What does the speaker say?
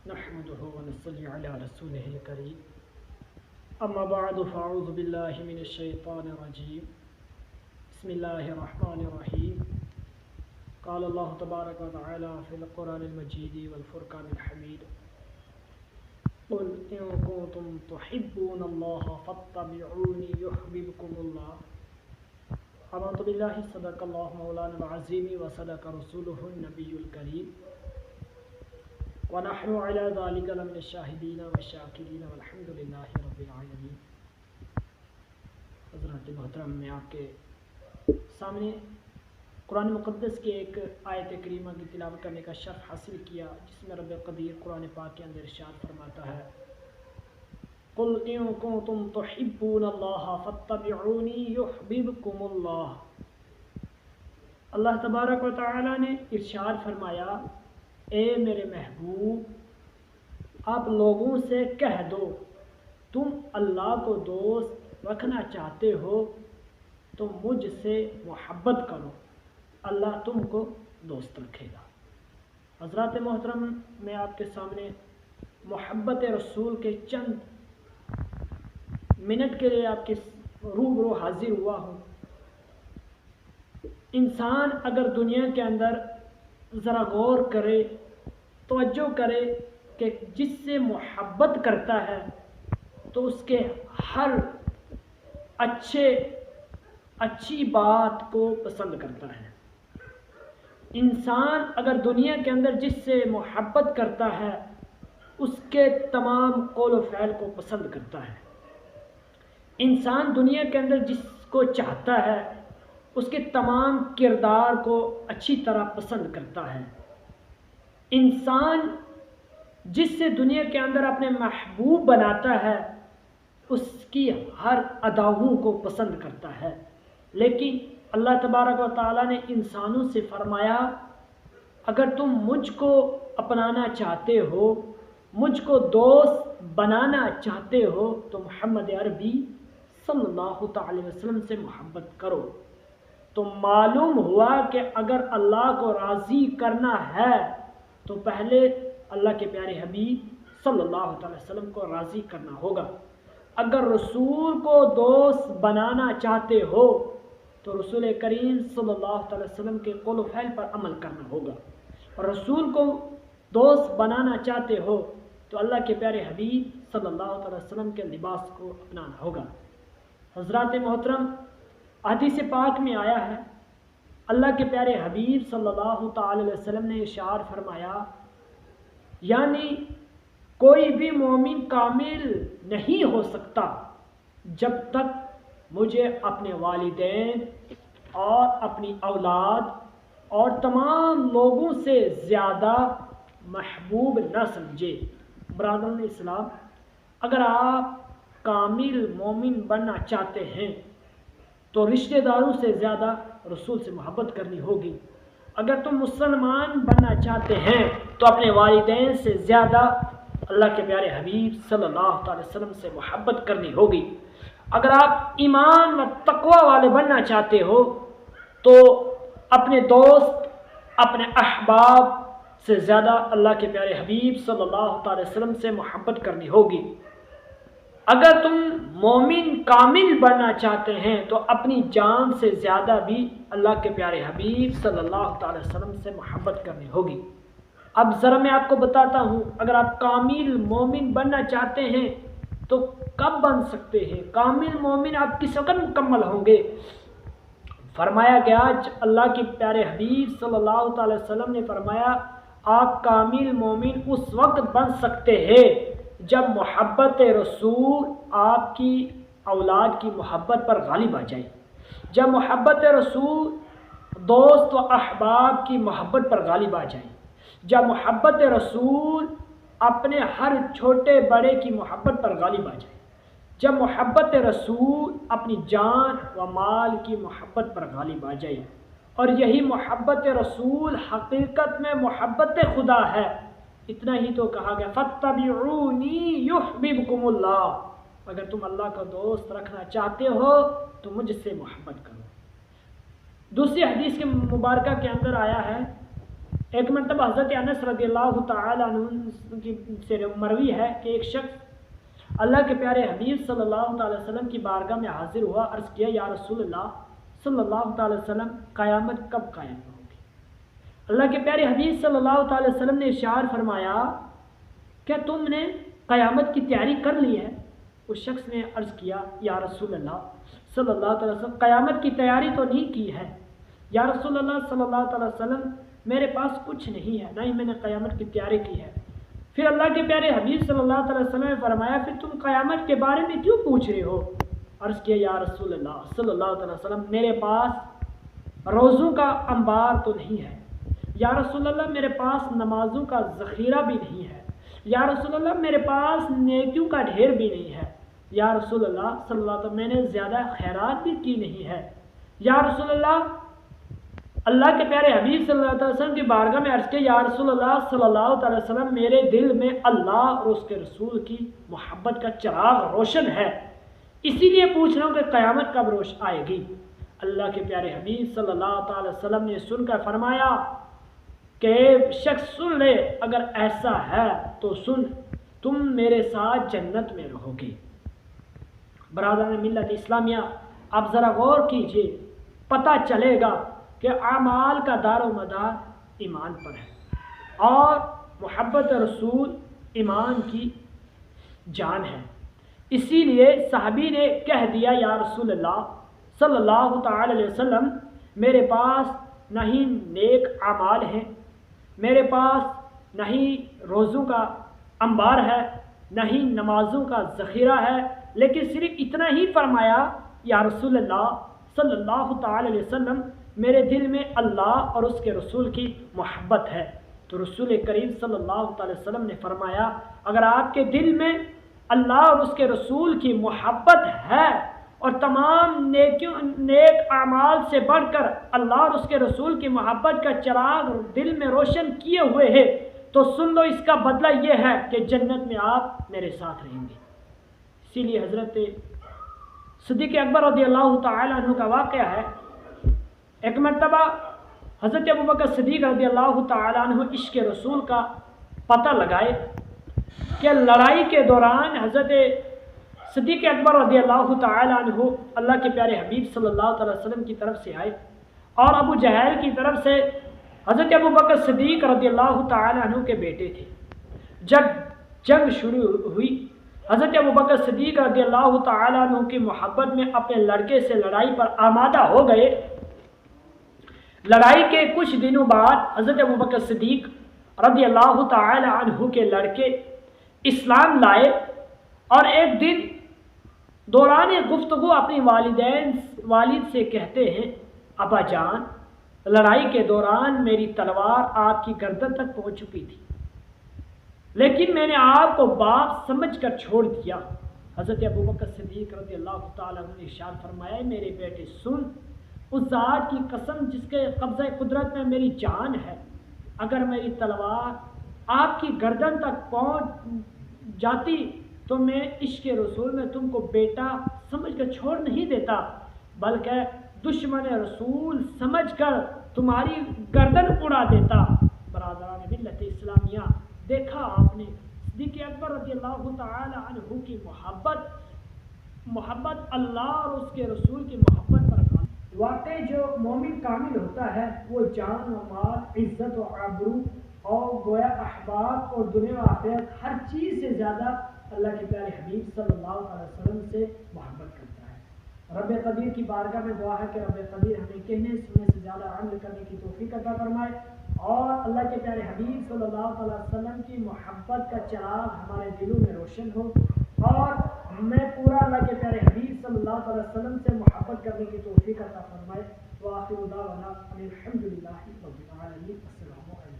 نحمده ونصلي على رسوله الكريم اما بعد فاعوذ بالله من الشيطان الرجيم بسم الله الرحمن الرحيم قال الله تبارك وتعالى في القرآن المجيد والفرقان الحميد قل إن كنتم تحبون الله فاتبعوني يحببكم الله آمنت بالله صدق الله مولانا العظيم وصدق رسوله النبي الكريم ونحن على ذلك لمن الشاهدين والشاكرين والحمد لله رب العالمين۔ حضرات محترم، میں آپ کے سامنے قرآن مقدس کی ایک آیت کریمہ کی تلاوت کرنے کا شرف حاصل کیا، جس میں رب قدیر قرآن پاک کے اندر ارشاد فرماتا ہے قل ان کنتم تحبون اللہ فاتبعونی یحببکم اللہ۔ اللہ تبارک و تعالی نے ارشاد فرمایا، اے میرے محبوب، آپ لوگوں سے کہہ دو تم اللہ کو دوست رکھنا چاہتے ہو تو مجھ سے محبت کرو، اللہ تم کو دوست رکھے گا۔ حضرات محترم، میں آپ کے سامنے محبت رسول کے چند منٹ کے لیے آپ کے روبرو حاضر ہوا ہوں۔ انسان اگر دنیا کے اندر ذرا غور کرے، توجہ کرے کہ جس سے محبت کرتا ہے تو اس کے ہر اچھی بات کو پسند کرتا ہے۔ انسان اگر دنیا کے اندر جس سے محبت کرتا ہے اس کے تمام قول و فعل کو پسند کرتا ہے۔ انسان دنیا کے اندر جس کو چاہتا ہے اس کے تمام کردار کو اچھی طرح پسند کرتا ہے۔ انسان جس سے دنیا کے اندر اپنے محبوب بناتا ہے اس کی ہر اداؤں کو پسند کرتا ہے۔ لیکن اللہ تبارک و تعالیٰ نے انسانوں سے فرمایا، اگر تم مجھ کو اپنانا چاہتے ہو، مجھ کو دوست بنانا چاہتے ہو تو محمد عربی صلی اللہ تعالی وسلم سے محبت کرو۔ تو معلوم ہوا کہ اگر اللہ کو راضی کرنا ہے تو پہلے اللہ کے پیارے حبیب صلی اللہ تعالی وسلم کو راضی کرنا ہوگا۔ اگر رسول کو دوست بنانا چاہتے ہو تو رسول کریم صلی اللہ تعالی وسلم کے قول و فعل پر عمل کرنا ہوگا، اور رسول کو دوست بنانا چاہتے ہو تو اللہ کے پیارے حبیب صلی اللہ تعالی وسلم کے لباس کو اپنانا ہوگا۔ حضرات محترم، حدیث پاک میں آیا ہے، اللہ کے پیارے حبیب صلی اللہ تعالی وسلم نے ارشاد فرمایا، یعنی کوئی بھی مومن کامل نہیں ہو سکتا جب تک مجھے اپنے والدین اور اپنی اولاد اور تمام لوگوں سے زیادہ محبوب نہ سمجھے۔ برادران اسلام، اگر آپ کامل مومن بننا چاہتے ہیں تو رشتہ داروں سے زیادہ رسول سے محبت کرنی ہوگی۔ اگر تم مسلمان بننا چاہتے ہیں تو اپنے والدین سے زیادہ اللہ کے پیارے حبیب صلی اللہ تعالی وسلم سے محبت کرنی ہوگی۔ اگر آپ ایمان و تقوی والے بننا چاہتے ہو تو اپنے دوست، اپنے احباب سے زیادہ اللہ کے پیارے حبیب صلی اللہ تعالی وسلم سے محبت کرنی ہوگی۔ اگر تم مومن کامل بننا چاہتے ہیں تو اپنی جان سے زیادہ بھی اللہ کے پیارے حبیب صلی اللہ تعالی وسلم سے محبت کرنی ہوگی۔ اب ذرا میں آپ کو بتاتا ہوں، اگر آپ کامل مومن بننا چاہتے ہیں تو کب بن سکتے ہیں؟ کامل مومن آپ کس وقت مکمل ہوں گے؟ فرمایا گیا، اللہ کے پیارے حبیب صلی اللہ تعالی وسلم نے فرمایا، آپ کامل مومن اس وقت بن سکتے ہیں جب محبت رسول آپ کی اولاد کی محبت پر غالب آ جائے، جب محبت رسول دوست و احباب کی محبت پر غالب آ جائے، جب محبت رسول اپنے ہر چھوٹے بڑے کی محبت پر غالب آ جائے، جب محبت رسول اپنی جان و مال کی محبت پر غالب آ جائے۔ اور یہی محبت رسول حقیقت میں محبت خدا ہے۔ اتنا ہی تو کہا گیا فاتبعونی یحببکم اللہ، اگر تم اللہ کا دوست رکھنا چاہتے ہو تو مجھ سے محبت کرو۔ دوسری حدیث کے مبارکہ کے اندر آیا ہے، ایک مرتبہ حضرت انس رضی اللہ تعالی عنہ کی سے مروی ہے کہ ایک شخص اللہ کے پیارے حبیب صلی اللہ تعالی وسلم کی بارگاہ میں حاضر ہوا، عرض کیا یا رسول اللہ صلی اللہ تعالی وسلم قیامت کب قائم ہوگی؟ اللہ کے پیارے حبیب صلی اللہ تعالی وسلم نے ارشاد فرمایا کیا تم نے قیامت کی تیاری کر لی ہے؟ اس شخص نے عرض کیا یا رسول اللہ صلی اللہ تعالی وسلم قیامت کی تیاری تو نہیں کی ہے یا رسول اللہ صلی اللہ تعالی وسلم، میرے پاس کچھ نہیں ہے، نہ ہی میں نے قیامت کی تیاری کی ہے۔ پھر اللہ کے پیارے حبیب صلی اللہ تعالی وسلم نے فرمایا پھر تم قیامت کے بارے میں کیوں پوچھ رہے ہو؟ عرض کیا یا رسول اللہ صلی اللہ تعالی وسلم، میرے پاس روزوں کا انبار تو نہیں ہے، یا رسول اللہ میرے پاس نمازوں کا ذخیرہ بھی نہیں ہے، یا رسول اللہ میرے پاس نیکیوں کا ڈھیر بھی نہیں ہے، یا رسول اللہ صلی اللہ علیہ وسلم میں نے زیادہ خیرات بھی کی نہیں ہے، یا رسول اللہ کے پیارے حبیب صلی اللہ علیہ وسلم کی بارگاہ میں عرض کیا یا رسول اللہ صلی اللہ علیہ وسلم، میرے دل میں اللہ اور اس کے رسول کی محبت کا چراغ روشن ہے، اسی لیے پوچھ رہا ہوں کہ قیامت کب روشن آئے گی؟ اللہ کے پیارے حبیب صلی اللہ تعالی وسلم نے سن کر فرمایا کہ شخص سن لے، اگر ایسا ہے تو سن، تم میرے ساتھ جنت میں رہو گے۔ برادران ملت اسلامیہ، آپ ذرا غور کیجئے، پتہ چلے گا کہ اعمال کا دار و مدار ایمان پر ہے اور محبت رسول ایمان کی جان ہے۔ اسی لیے صحابی نے کہہ دیا یا رسول اللہ صلی اللہ تعالی علیہ وسلم، میرے پاس نہ ہی نیک اعمال ہیں، میرے پاس نہ ہی روزوں کا انبار ہے، نہ ہی نمازوں کا ذخیرہ ہے، لیکن صرف اتنا ہی فرمایا یا رسول اللہ صلی اللہ تعالی علیہ وسلم، میرے دل میں اللہ اور اس کے رسول کی محبت ہے۔ تو رسول کریم صلی اللہ تعالی وسلم نے فرمایا اگر آپ کے دل میں اللہ اور اس کے رسول کی محبت ہے اور تمام نیک اعمال سے بڑھ کر اللہ اور اس کے رسول کی محبت کا چراغ دل میں روشن کیے ہوئے ہے تو سن لو، اس کا بدلہ یہ ہے کہ جنت میں آپ میرے ساتھ رہیں گے۔ اسی لیے حضرت صدیق اکبر رضی اللہ تعالی عنہ کا واقعہ ہے، ایک مرتبہ حضرت ابوبکر صدیق رضی اللہ تعالی عنہ عشق رسول کا پتہ لگائے کہ لڑائی کے دوران حضرت صدیق اکبر رضی اللہ تعالی عنہ اللہ کے پیارے حبیب صلی اللہ تعالی وسلم کی طرف سے آئے اور ابو جہل کی طرف سے حضرت ابوبکر صدیق رضی اللہ تعالی عنہ کے بیٹے تھے۔ جب جنگ شروع ہوئی، حضرت ابوبکر صدیق رضی اللہ تعالی عنہ کی محبت میں اپنے لڑکے سے لڑائی پر آمادہ ہو گئے۔ لڑائی کے کچھ دنوں بعد حضرت ابوبکر صدیق رضی اللہ تعالی عنہ کے لڑکے اسلام لائے اور ایک دن دوران گفتگو اپنی والد سے کہتے ہیں ابا جان، لڑائی کے دوران میری تلوار آپ کی گردن تک پہنچ چکی تھی، لیکن میں نے آپ کو باپ سمجھ کر چھوڑ دیا۔ حضرت ابوبکر صدیق رضی اللہ تعالیٰ عنہ نے ارشاد فرمایا میرے بیٹے سن، اس ذات کی قسم جس کے قبضہ قدرت میں میری جان ہے، اگر میری تلوار آپ کی گردن تک پہنچ جاتی تو میں عشق رسول میں تم کو بیٹا سمجھ کر چھوڑ نہیں دیتا، بلکہ دشمن رسول سمجھ کر تمہاری گردن اڑا دیتا۔ برادران ملت اسلامیہ، دیکھا آپ نے صدیق اکبر رضی اللہ تعالی عنہ کی محبت اللہ اور اس کے رسول کی محبت پر کام۔ واقعی جو مومن کامل ہوتا ہے وہ جان و مال، عزت و آبرو اور گویا احباب اور دنیا و آخرت ہر چیز سے زیادہ اللہ کے پیارے حبیب صلی اللہ علیہ وسلم سے محبت کرتا ہے۔ رب قدیر کی بارگاہ میں دعا ہے کہ رب قدیر ہمیں کہنے سننے سے زیادہ عمل کرنے کی توفیق عطا فرمائے اور اللہ کے پیارے حبیب صلی اللہ علیہ وسلم کی محبت کا چراغ ہمارے دلوں میں روشن ہو اور ہمیں پورا اللہ کے پیارے حبیب صلی اللہ علیہ وسلم سے محبت کرنے کی توفیق عطا فرمائے۔ وآخر دعوانا الحمد للہ رب العالمین۔ السلام علیکم۔